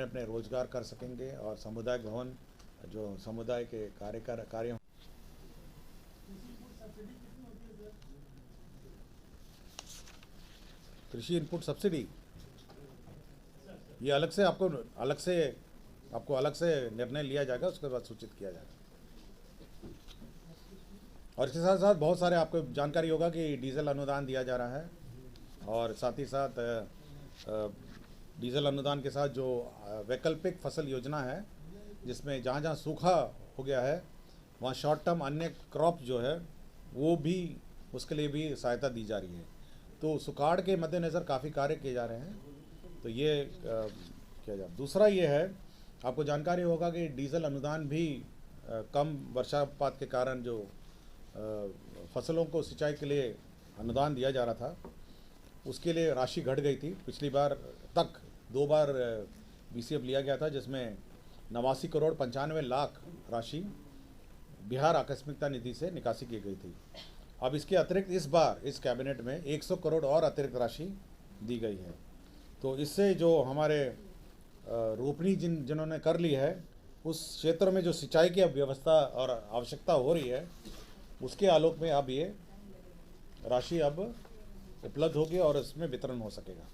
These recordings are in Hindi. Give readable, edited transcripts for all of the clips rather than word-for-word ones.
अपने अपने रोजगार कर सकेंगे और समुदाय भवन जो समुदाय के कार्य कृषि इनपुट सब्सिडी ये अलग से आपको अलग से निर्णय लिया जाएगा, उसके बाद सूचित किया जाएगा। और इसके साथ साथ बहुत सारे आपको जानकारी होगा कि डीजल अनुदान दिया जा रहा है और साथ ही साथ डीजल अनुदान के साथ जो वैकल्पिक फसल योजना है, जिसमें जहाँ जहाँ सूखा हो गया है वहाँ शॉर्ट टर्म अन्य क्रॉप जो है वो भी उसके लिए भी सहायता दी जा रही है। तो सुखाड़ के मद्देनज़र काफ़ी कार्य किए जा रहे हैं। तो ये किया जा दूसरा ये है, आपको जानकारी होगा कि डीजल अनुदान भी कम वर्षापात के कारण जो फसलों को सिंचाई के लिए अनुदान दिया जा रहा था, उसके लिए राशि घट गई थी। पिछली बार तक 2 बार बीसीएफ लिया गया था, जिसमें 89 करोड़ 95 लाख राशि बिहार आकस्मिकता निधि से निकासी की गई थी। अब इसके अतिरिक्त इस बार इस कैबिनेट में 100 करोड़ और अतिरिक्त राशि दी गई है। तो इससे जो हमारे रोपनी जिन्होंने कर ली है, उस क्षेत्र में जो सिंचाई की अब व्यवस्था और आवश्यकता हो रही है, उसके आलोक में अब ये राशि अब उपलब्ध होगी और इसमें वितरण हो सकेगा।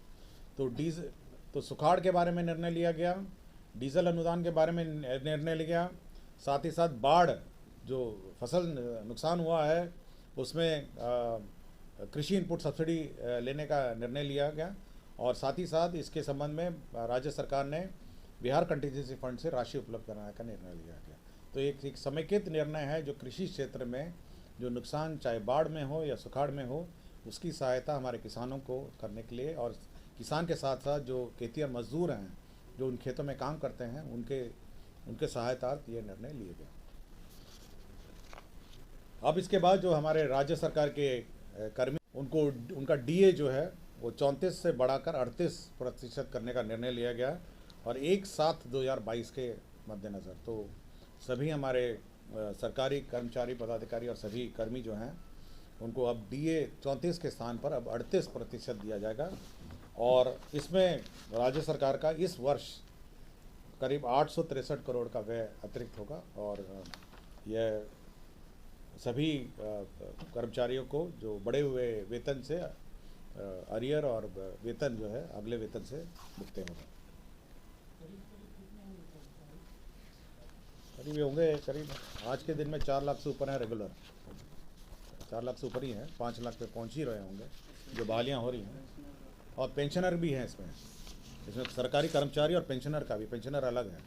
तो सुखाड़ के बारे में निर्णय लिया गया, डीजल अनुदान के बारे में निर्णय लिया गया, साथ ही साथ बाढ़ जो फसल नुकसान हुआ है उसमें कृषि इनपुट सब्सिडी लेने का निर्णय लिया गया और साथ ही साथ इसके संबंध में राज्य सरकार ने बिहार कंटीजेंसी फंड से राशि उपलब्ध कराने का निर्णय लिया गया। तो एक समेकित निर्णय है जो कृषि क्षेत्र में जो नुकसान चाहे बाढ़ में हो या सुखाड़ में हो, उसकी सहायता हमारे किसानों को करने के लिए, और किसान के साथ साथ जो खेतिहर मजदूर हैं जो उन खेतों में काम करते हैं उनके सहायतार्थ ये निर्णय लिए गए। अब इसके बाद जो हमारे राज्य सरकार के कर्मी उनका डीए जो है वो 34 से बढ़ाकर 38% करने का निर्णय लिया गया और 1/7/2022 के मद्देनज़र तो सभी हमारे सरकारी कर्मचारी पदाधिकारी और सभी कर्मी जो हैं उनको अब डीए 34 के स्थान पर अब 38% दिया जाएगा। और इसमें राज्य सरकार का इस वर्ष करीब 863 करोड़ का व्यय अतिरिक्त होगा और यह सभी कर्मचारियों को जो बढ़े हुए वेतन से अरियर और वेतन जो है अगले वेतन से मुक्त होगा। करीब होंगे, करीब आज के दिन में 4 लाख से ऊपर हैं रेगुलर, 4 लाख से ऊपर ही हैं, 5 लाख पे पहुंच ही रहे होंगे जो बहालियाँ हो रही हैं। और पेंशनर भी हैं इसमें सरकारी कर्मचारी और पेंशनर का भी, पेंशनर अलग है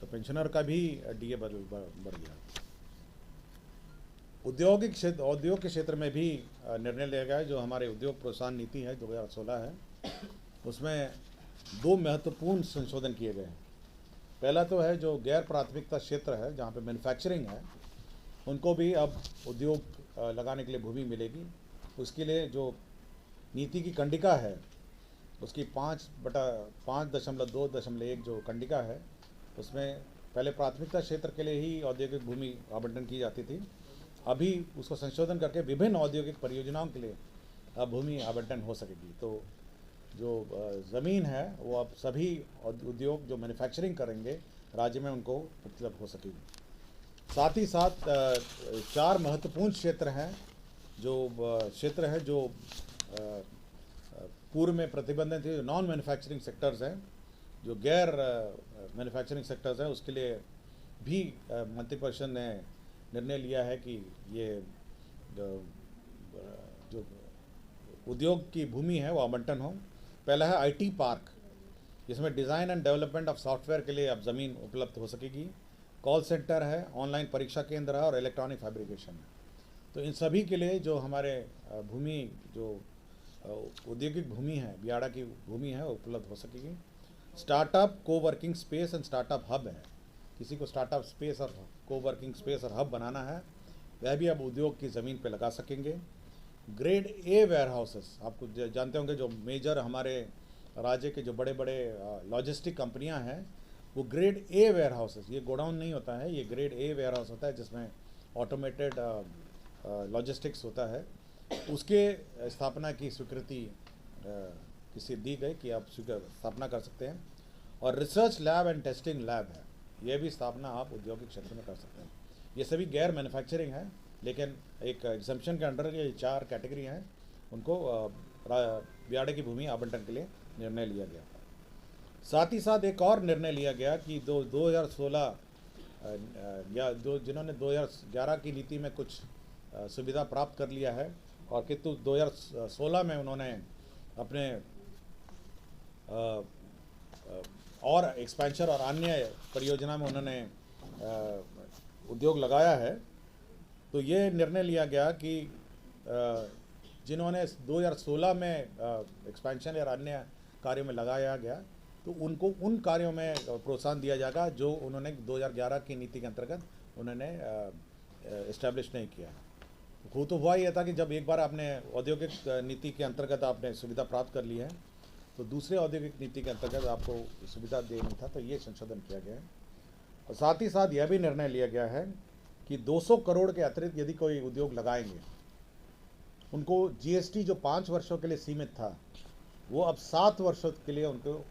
तो पेंशनर का भी डीए बढ़ गया। उद्योग के क्षेत्र में भी निर्णय लिया गया है। जो हमारे उद्योग प्रोत्साहन नीति है 2016 है, उसमें 2 महत्वपूर्ण संशोधन किए गए हैं। पहला तो है जो गैर प्राथमिकता क्षेत्र है जहाँ पे मैन्युफैक्चरिंग है, उनको भी अब उद्योग लगाने के लिए भूमि मिलेगी। उसके लिए जो नीति की कंडिका है उसकी 5/5.2.1 जो कंडिका है, उसमें पहले प्राथमिकता क्षेत्र के लिए ही औद्योगिक भूमि आवंटन की जाती थी। अभी उसको संशोधन करके विभिन्न औद्योगिक परियोजनाओं के लिए अब भूमि आवंटन हो सकेगी। तो जो ज़मीन है वो अब सभी उद्योग जो मैन्युफैक्चरिंग करेंगे राज्य में उनको उपलब्ध हो सकेगी। साथ ही साथ 4 महत्वपूर्ण क्षेत्र हैं जो पूर्व में प्रतिबंधित थे, नॉन मैन्युफैक्चरिंग सेक्टर्स हैं, जो गैर मैन्युफैक्चरिंग सेक्टर्स हैं, उसके लिए भी मंत्रिपरिषद ने निर्णय लिया है कि ये जो उद्योग की भूमि है वो आवंटन हो। पहला है आईटी पार्क, जिसमें design and development of software के लिए अब ज़मीन उपलब्ध हो सकेगी। कॉल सेंटर है, ऑनलाइन परीक्षा केंद्र है और इलेक्ट्रॉनिक फैब्रिकेशन है। तो इन सभी के लिए जो हमारे भूमि जो औद्योगिक भूमि है, बियाड़ा की भूमि है, उपलब्ध हो सकेगी। Startup coworking space and startup hub है, किसी को स्टार्टअप स्पेस और कोवर्किंग स्पेस और हब बनाना है, वह भी अब उद्योग की ज़मीन पे लगा सकेंगे। ग्रेड ए वेयर हाउसेस, आपको जानते होंगे जो मेजर हमारे राज्य के जो बड़े बड़े लॉजिस्टिक कंपनियां हैं, वो ग्रेड ए वेयर हाउसेस, ये गोडाउन नहीं होता है, ये ग्रेड ए वेयर हाउस होता है जिसमें ऑटोमेटेड लॉजिस्टिक्स होता है। उसके स्थापना की स्वीकृति किसी दी गई कि आप स्थापना कर सकते हैं। और research lab and testing lab है, यह भी स्थापना आप औद्योगिक क्षेत्र में कर सकते हैं। ये सभी गैर मैन्युफैक्चरिंग है, लेकिन एक एग्जम्पशन के अंडर ये 4 कैटेगरी हैं, उनको बियाड़े की भूमि आवंटन के लिए निर्णय लिया गया। साथ ही साथ एक और निर्णय लिया गया कि 2016 या जिन्होंने 2011 की नीति में कुछ सुविधा प्राप्त कर लिया है और किंतु 2016 में उन्होंने अपने और एक्सपेंशन और अन्य परियोजना में उन्होंने उद्योग लगाया है, तो ये निर्णय लिया गया कि जिन्होंने 2016 में एक्सपेंशन या अन्य कार्यों में लगाया गया, तो उनको उन कार्यों में प्रोत्साहन दिया जाएगा जो उन्होंने 2011 की नीति के अंतर्गत उन्होंने इस्टेब्लिश नहीं किया। तो हुआ ये था कि जब एक बार आपने औद्योगिक नीति के अंतर्गत आपने सुविधा प्राप्त कर ली है, तो दूसरे औद्योगिक नीति के अंतर्गत आपको सुविधा देनी था, तो ये संशोधन किया गया है। और साथ ही साथ यह भी निर्णय लिया गया है कि 200 करोड़ के अतिरिक्त यदि कोई उद्योग लगाएंगे, उनको जीएसटी जो 5 वर्षों के लिए सीमित था, वो अब 7 वर्षों के लिए उनको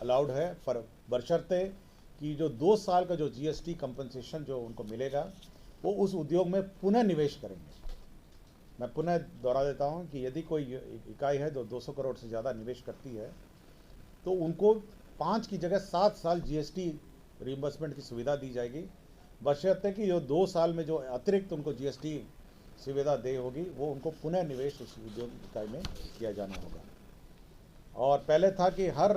अलाउड है, पर बशर्ते कि जो 2 साल का जो जीएसटी कंपनसेशन जो उनको मिलेगा, वो उस उद्योग में पुनः निवेश करेंगे। मैं पुनः दोहरा देता हूं कि यदि कोई इकाई है जो 200 करोड़ से ज़्यादा निवेश करती है, तो उनको 5 की जगह 7 साल जीएसटी रिइंबर्समेंट की सुविधा दी जाएगी, बशर्ते कि जो 2 साल में जो अतिरिक्त उनको जीएसटी सुविधा दे होगी, वो उनको पुनः निवेश उस उद्योग इकाई में किया जाना होगा। और पहले था कि हर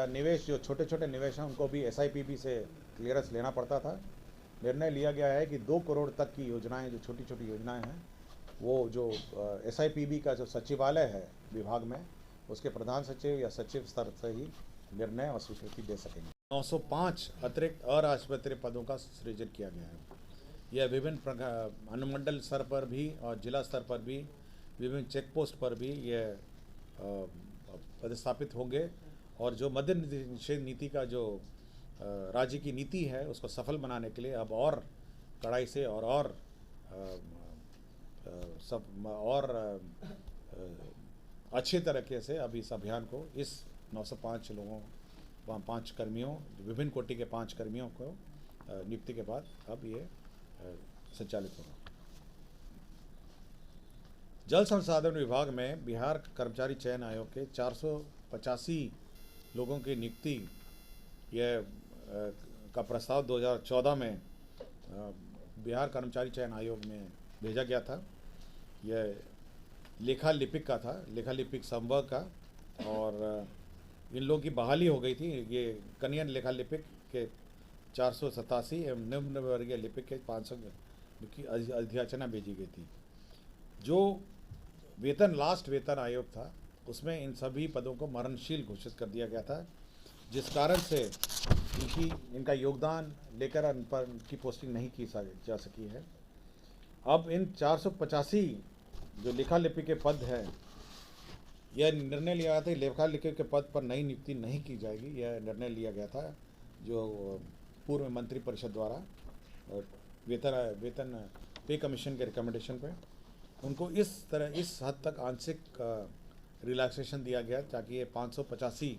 निवेश, जो छोटे छोटे निवेश हैं, उनको भी एसआईपीबी से क्लियरेंस लेना पड़ता था। निर्णय लिया गया है कि 2 करोड़ तक की योजनाएं, जो छोटी छोटी योजनाएं हैं, वो जो एसआईपीबी का जो सचिवालय है विभाग में, उसके प्रधान सचिव या सचिव स्तर से ही निर्णय और स्वीकृति दे सकेंगे। 905 अतिरिक्त अराजपत्रित पदों का सृजन किया गया है। यह विभिन्न अनुमंडल स्तर पर भी और जिला स्तर पर भी, विभिन्न चेक पोस्ट पर भी यह पदस्थापित होंगे। और जो मद्य निषेध नीति का जो राज्य की नीति है, उसको सफल बनाने के लिए अब और कड़ाई से और अच्छे तरीके से अब इस अभियान को, इस 905 लोगों, 5 कर्मियों, विभिन्न कोटि के 5 कर्मियों को नियुक्ति के बाद अब ये संचालित होगा। जल संसाधन विभाग में बिहार कर्मचारी चयन आयोग के 485 लोगों की नियुक्ति का प्रस्ताव 2014 में बिहार कर्मचारी चयन आयोग में भेजा गया था। यह लेखा लिपिक का था, लेखा लिपिक संवर्ग का, और इन लोगों की बहाली हो गई थी। ये कनियन लेखा लिपिक के 487 एवं निम्न वर्गीय लिपिक के 500 की अधियाचना भेजी गई थी। जो लास्ट वेतन आयोग था, उसमें इन सभी पदों को मरणशील घोषित कर दिया गया था, जिस कारण से इनका योगदान लेकर इन पर उनकी पोस्टिंग नहीं की जा सकी है। अब इन 485 जो लेखा लिपिक के पद हैं, यह निर्णय लिया गया था लेखा लिपिक के पद पर नई नियुक्ति नहीं की जाएगी। यह निर्णय लिया गया था जो पूर्व मंत्री परिषद द्वारा वेतन पे कमीशन के रिकमेंडेशन पे उनको इस हद तक आंशिक रिलैक्सेशन दिया गया ताकि ये 585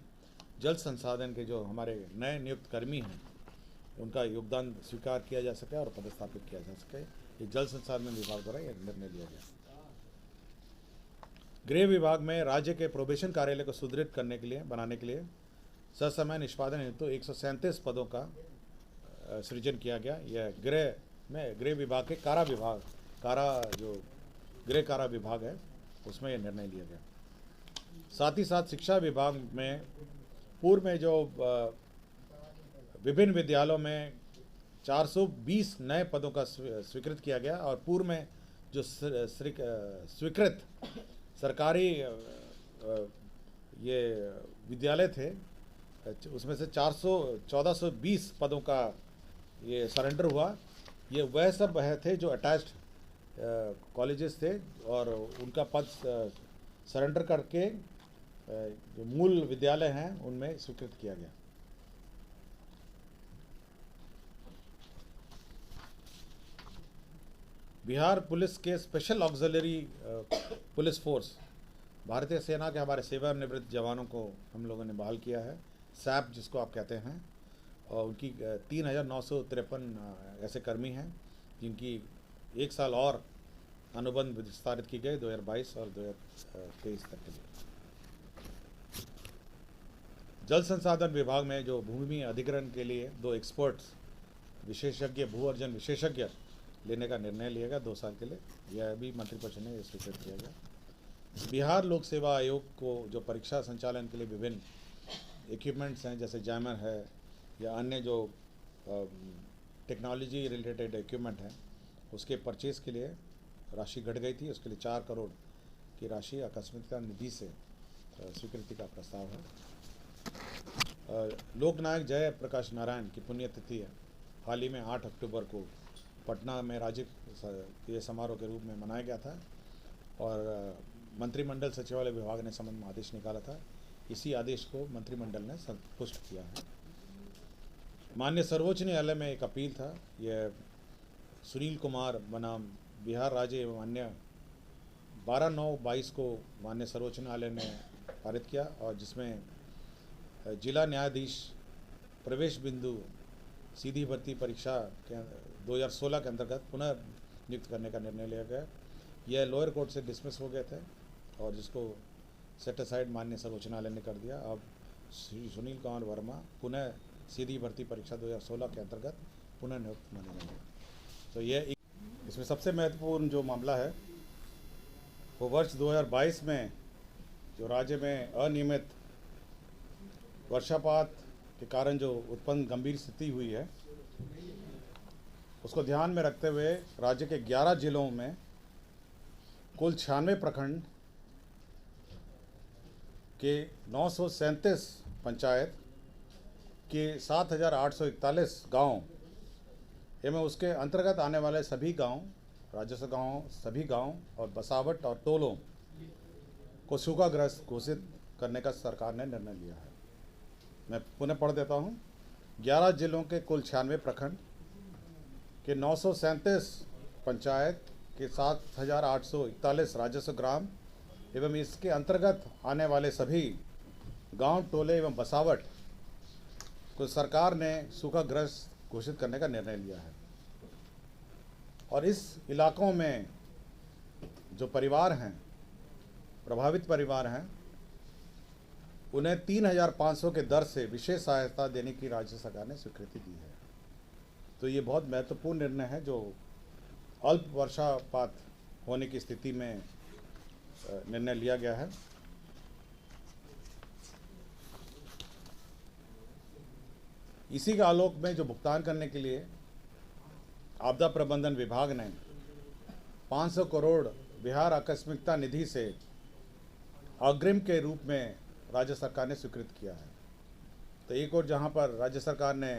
जल संसाधन के जो हमारे नए नियुक्त कर्मी हैं, उनका योगदान स्वीकार किया जा सके और पदस्थापित किया जा सके। ये जल संसाधन विभाग द्वारा यह निर्णय लिया गया। गृह विभाग में राज्य के प्रोबेशन कार्यालय को सुदृढ़ करने के लिए बनाने के लिए ससमय निष्पादन हेतु 137 पदों का सृजन किया गया। यह गृह विभाग के गृह कारा विभाग है, उसमें यह निर्णय लिया गया। साथ ही साथ शिक्षा विभाग में पूर्व में जो विभिन्न विद्यालयों में 420 नए पदों का स्वीकृत किया गया, और पूर्व में जो स्वीकृत सरकारी ये विद्यालय थे, उसमें से 1420 पदों का ये सरेंडर हुआ। ये वह सब थे जो अटैच्ड कॉलेजेस थे, और उनका पद सरेंडर करके जो मूल विद्यालय हैं उनमें स्वीकृत किया गया। बिहार पुलिस के स्पेशल ऑक्सिलरी पुलिस फोर्स, भारतीय सेना के हमारे सेवानिवृत्त जवानों को हम लोगों ने बहाल किया है। सैप जिसको आप कहते हैं, और उनकी 3,953 ऐसे कर्मी हैं जिनकी 1 साल और अनुबंध विस्तारित की गई 2022 और 2023 तक के लिए। जल संसाधन विभाग में जो भूमि अधिग्रहण के लिए 2 एक्सपर्ट्स विशेषज्ञ भू अर्जन विशेषज्ञ लेने का निर्णय लिया गया 2 साल के लिए। यह भी मंत्रिपरिषद ने स्वीकृत किया गया। बिहार लोक सेवा आयोग को जो परीक्षा संचालन के लिए विभिन्न इक्विपमेंट्स हैं, जैसे जैमर है या अन्य जो टेक्नोलॉजी रिलेटेड इक्विपमेंट हैं, उसके परचेज़ के लिए राशि घट गई थी। उसके लिए 4 करोड़ की राशि आकस्मिकता निधि से स्वीकृति का प्रस्ताव है। लोकनायक जय प्रकाश नारायण की पुण्यतिथि है। हाल ही में 8 अक्टूबर को पटना में राज्य समारोह के रूप में मनाया गया था और मंत्रिमंडल सचिवालय विभाग ने संबंध में आदेश निकाला था। इसी आदेश को मंत्रिमंडल ने संतुष्ट किया है। माननीय सर्वोच्च न्यायालय में एक अपील था, यह सुनील कुमार बनाम बिहार राज्य एवं अन्य 12/9/22 को माननीय सर्वोच्च न्यायालय ने पारित किया और जिसमें जिला न्यायाधीश प्रवेश बिंदु सीधी भर्ती परीक्षा के 2016 के अंतर्गत पुनः नियुक्त करने का निर्णय लिया गया। यह लोअर कोर्ट से डिसमिस हो गए थे और जिसको सेट असाइड माननीय सर्वोच्च न्यायालय ने कर दिया। अब श्री सुनील कुमार वर्मा पुनः सीधी भर्ती परीक्षा 2016 के अंतर्गत पुनः नियुक्त माने जाएंगे। तो यह इसमें सबसे महत्वपूर्ण जो मामला है वो वर्ष 2022 में जो राज्य में अनियमित वर्षापात के कारण जो उत्पन्न गंभीर स्थिति हुई है, उसको ध्यान में रखते हुए राज्य के 11 जिलों में कुल 96 प्रखंड के 937 पंचायत के 7,841 गांव एवं उसके अंतर्गत आने वाले सभी गांव, राजस्व गांव, सभी गांव और बसावट और टोलों को सूखाग्रस्त घोषित करने का सरकार ने निर्णय लिया है। मैं पुनः पढ़ देता हूं। 11 जिलों के कुल 96 प्रखंड के 937 पंचायत के 7,841 राजस्व ग्राम एवं इसके अंतर्गत आने वाले सभी गांव, टोले एवं बसावट को सरकार ने सूखाग्रस्त घोषित करने का निर्णय लिया है। और इस इलाकों में जो परिवार हैं, प्रभावित परिवार हैं, उन्हें 3,500 के दर से विशेष सहायता देने की राज्य सरकार ने स्वीकृति दी है। तो ये बहुत महत्वपूर्ण निर्णय है जो अल्प वर्षापात होने की स्थिति में निर्णय लिया गया है। इसी के आलोक में जो भुगतान करने के लिए आपदा प्रबंधन विभाग ने 500 करोड़ बिहार आकस्मिकता निधि से अग्रिम के रूप में राज्य सरकार ने स्वीकृत किया है। तो एक और जहां पर राज्य सरकार ने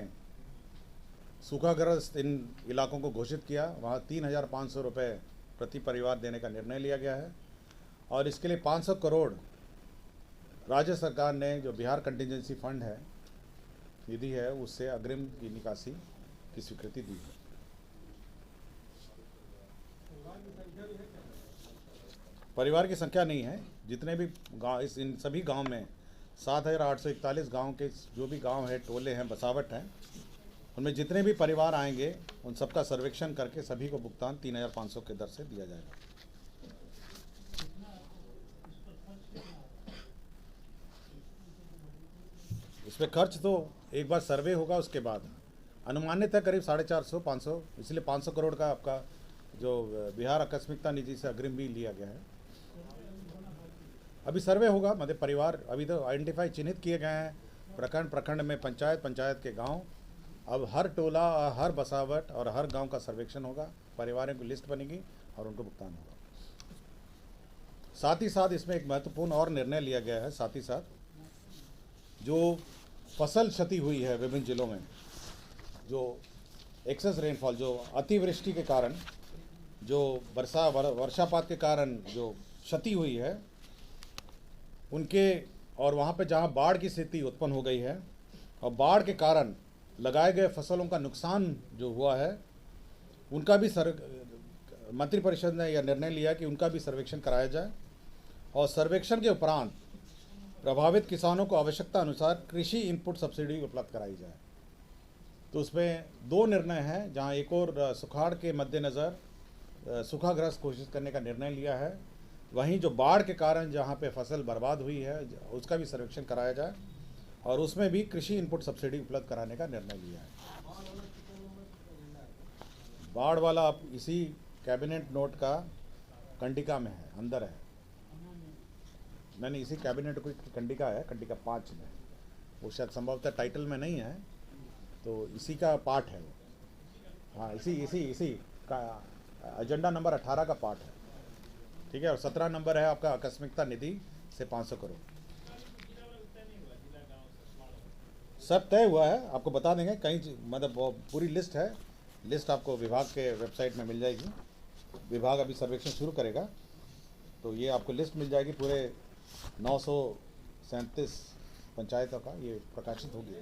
सूखाग्रस्त इन इलाकों को घोषित किया, वहां 3,500 रुपये प्रति परिवार देने का निर्णय लिया गया है और इसके लिए 500 करोड़ राज्य सरकार ने जो बिहार कंटिजेंसी फंड है, निधि है, उससे अग्रिम की निकासी की स्वीकृति दी है। परिवार की संख्या नहीं है, जितने भी गांव, इन सभी गांव में 7,841 गांव के जो भी गांव है, टोले हैं, बसावट हैं, उनमें जितने भी परिवार आएंगे उन सबका सर्वेक्षण करके सभी को भुगतान 3,500 के दर से दिया जाएगा। इसमें खर्च तो एक बार सर्वे होगा, उसके बाद अनुमानित है करीब 450-500, इसलिए 500 करोड़ का आपका जो बिहार आकस्मिकता निधि से अग्रिम भी लिया गया है। अभी सर्वे होगा, मतलब परिवार अभी तो आइडेंटिफाई चिन्हित किए गए हैं, प्रखंड प्रखंड में पंचायत पंचायत के गांव। अब हर टोला, हर बसावट और हर गांव का सर्वेक्षण होगा, परिवारों की लिस्ट बनेगी और उनको भुगतान होगा। साथ ही साथ इसमें एक महत्वपूर्ण और निर्णय लिया गया है, साथ ही साथ जो फसल क्षति हुई है विभिन्न जिलों में, जो एक्सेस रेनफॉल, जो अतिवृष्टि के कारण, जो वर्षापात के कारण जो क्षति हुई है उनके, और वहाँ पे जहाँ बाढ़ की स्थिति उत्पन्न हो गई है और बाढ़ के कारण लगाए गए फसलों का नुकसान जो हुआ है, उनका भी मंत्रिपरिषद ने यह निर्णय लिया कि उनका भी सर्वेक्षण कराया जाए और सर्वेक्षण के उपरांत प्रभावित किसानों को आवश्यकता अनुसार कृषि इनपुट सब्सिडी उपलब्ध कराई जाए। तो उसमें दो निर्णय हैं, जहां एक और सुखाड़ के मद्देनज़र सूखाग्रस्त घोषित करने का निर्णय लिया है, वहीं जो बाढ़ के कारण जहां पे फसल बर्बाद हुई है उसका भी सर्वेक्षण कराया जाए और उसमें भी कृषि इनपुट सब्सिडी उपलब्ध कराने का निर्णय लिया है। बाढ़ वाला आप इसी कैबिनेट नोट का कंडिका में है, अंदर है। मैंने इसी कैबिनेट को कंडिका है, कंडिका 5 में, वो शायद संभवतः टाइटल में नहीं है, तो इसी का पार्ट है वो। हाँ, इसी का एजेंडा नंबर 18 का पार्ट है, ठीक है। और 17 नंबर है आपका आकस्मिकता निधि से 500 करोड़। सब तय हुआ है, आपको बता देंगे कहीं, मतलब पूरी लिस्ट है, लिस्ट आपको विभाग के वेबसाइट में मिल जाएगी। विभाग अभी सर्वेक्षण शुरू करेगा, तो ये आपको लिस्ट मिल जाएगी पूरे 937 पंचायतों का, ये प्रकाशित होगी।